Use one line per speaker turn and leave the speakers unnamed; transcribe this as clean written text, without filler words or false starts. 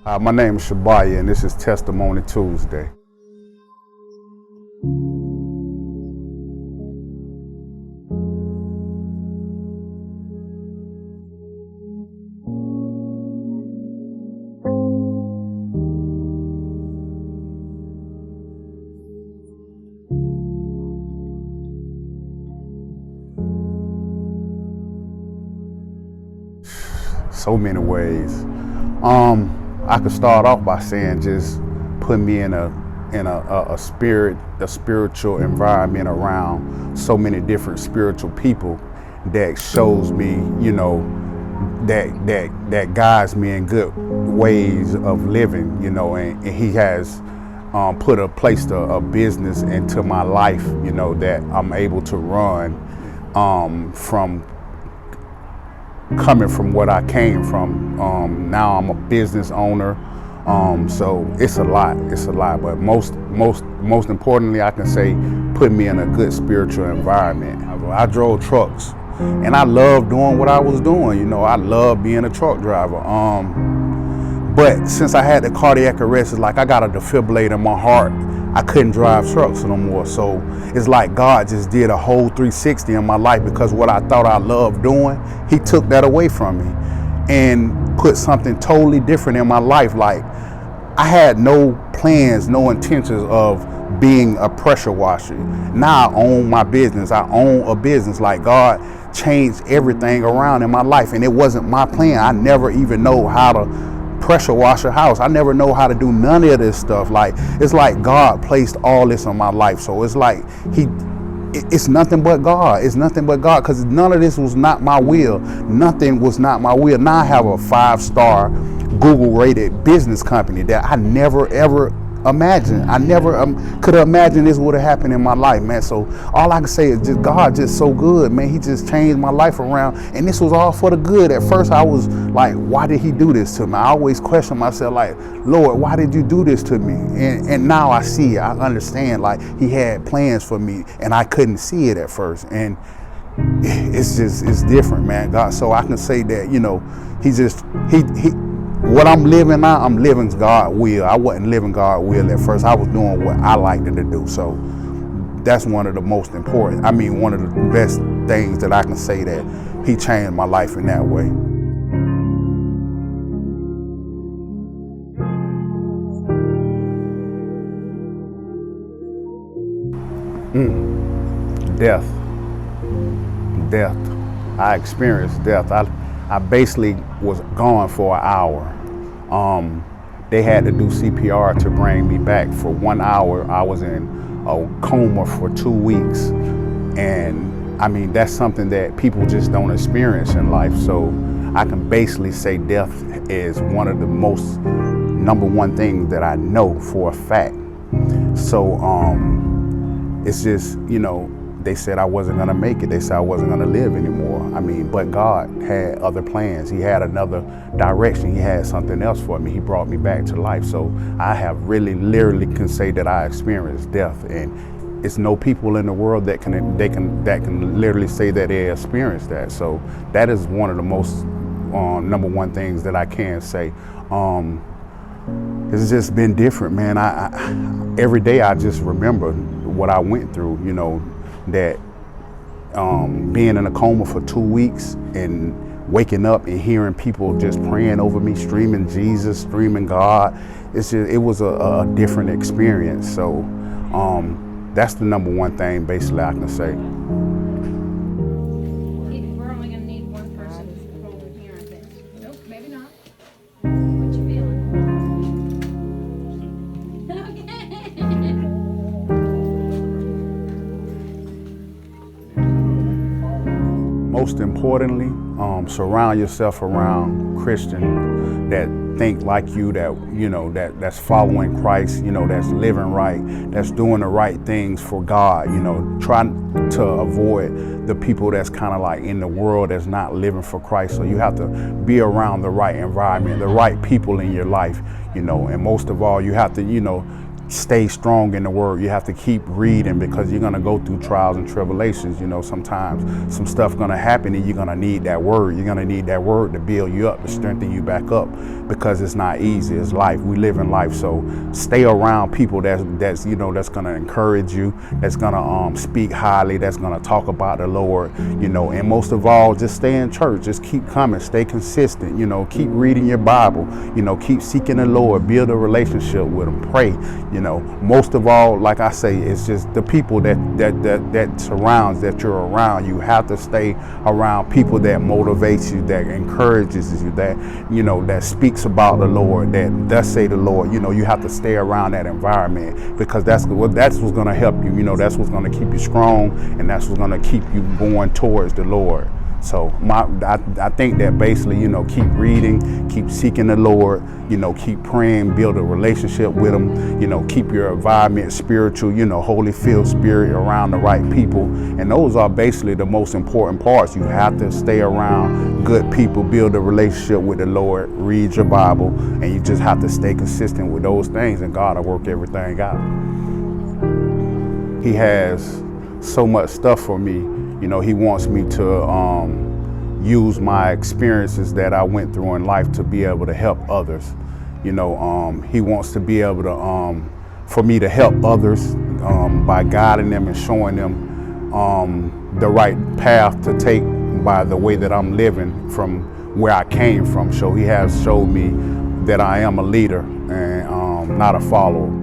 My name is Shabiah, and this is Testimony Tuesday. So many ways. I could start off by saying just put me in a spiritual environment around so many different spiritual people that shows me, that guides me in good ways of living, and he has put a business into my life, that I'm able to run from coming from what I came from. Now I'm a business owner, so it's a lot, but most importantly, I can say put me in a good spiritual environment. I drove trucks and I loved doing what I was doing. I love being a truck driver. But since I had the cardiac arrest, it's like I got a defibrillator in my heart. I couldn't drive trucks no more. So it's like God just did a whole 360 in my life, because what I thought I loved doing, he took that away from me and put something totally different in my life. Like, I had no plans, no intentions of being a pressure washer. Now I own my business. I own a business. Like, God changed everything around in my life, and it wasn't my plan. I never even know how to pressure wash a house. I never know how to do none of this stuff. Like, it's like God placed all this in my life. So it's like it's nothing but God. It's nothing but God, because none of this was not my will. Nothing was not my will. Now I have a 5-star Google rated business company that I never ever imagined. I never could have imagined this would have happened in my life, man. So all I can say is just God just so good, man. He just changed my life around, and this was all for the good. At first I was like, why did he do this to me? I always question myself, like, Lord, why did you do this to me? And now I see it. I understand, like, he had plans for me and I couldn't see it at first. And it's different, man. God, so I can say that, he what I'm living now, I'm living God's will. I wasn't living God's will at first. I was doing what I liked to do. So that's one of the most important, one of the best things that I can say, that he changed my life in that way. Death. I experienced death. I basically was gone for an hour. They had to do CPR to bring me back. For 1 hour, I was in a coma for 2 weeks. And that's something that people just don't experience in life. So I can basically say death is one of the most number one things that I know for a fact. So it's just, they said I wasn't gonna make it. They said I wasn't gonna live anymore. But God had other plans. He had another direction. He had something else for me. He brought me back to life. So I have really, literally can say that I experienced death, and it's no people in the world that can literally say that they experienced that. So that is one of the most number one things that I can say. It's just been different, man. Every day I just remember what I went through, that being in a coma for 2 weeks and waking up and hearing people just praying over me, screaming Jesus, screaming God. It was a different experience. So that's the number one thing basically I can say.
We're only going to need one person to hold it here, I think. Nope, maybe not. What you feeling?
Most importantly, surround yourself around Christians that think like you, that's following Christ, that's living right, that's doing the right things for God. Try to avoid the people that's kind of like in the world that's not living for Christ. So you have to be around the right environment, the right people in your life, and most of all, you have to, stay strong in the word. You have to keep reading, because you're going to go through trials and tribulations. You know, sometimes some stuff going to happen and you're going to need that word. You're going to need that word to build you up, to strengthen you back up, because it's not easy. It's life. We live in life. So stay around people that's you know, that's going to encourage you, that's going to speak highly, that's going to talk about the Lord, you know. And most of all, just stay in church. Just keep coming, stay consistent, you know, keep reading your Bible, you know, keep seeking the Lord, build a relationship with him, pray, you know. Most of all, like I say, it's just the people that surrounds, that you're around. You have to stay around people that motivates you, that encourages you, that, you know, that speaks about the Lord, that thus say the Lord. You know, you have to stay around that environment, because that's what's going to help you. You know, that's what's going to keep you strong, and that's what's going to keep you going towards the Lord. So I think that basically, you know, keep reading, keep seeking the Lord, you know, keep praying, build a relationship with him, you know, keep your environment spiritual, you know, holy filled spirit around the right people. And those are basically the most important parts. You have to stay around good people, build a relationship with the Lord, read your Bible, and you just have to stay consistent with those things, and God will work everything out. He has so much stuff for me. You know, he wants me to use my experiences that I went through in life to be able to help others. You know, he wants to be able to, for me to help others by guiding them and showing them the right path to take by the way that I'm living from where I came from. So he has showed me that I am a leader and not a follower.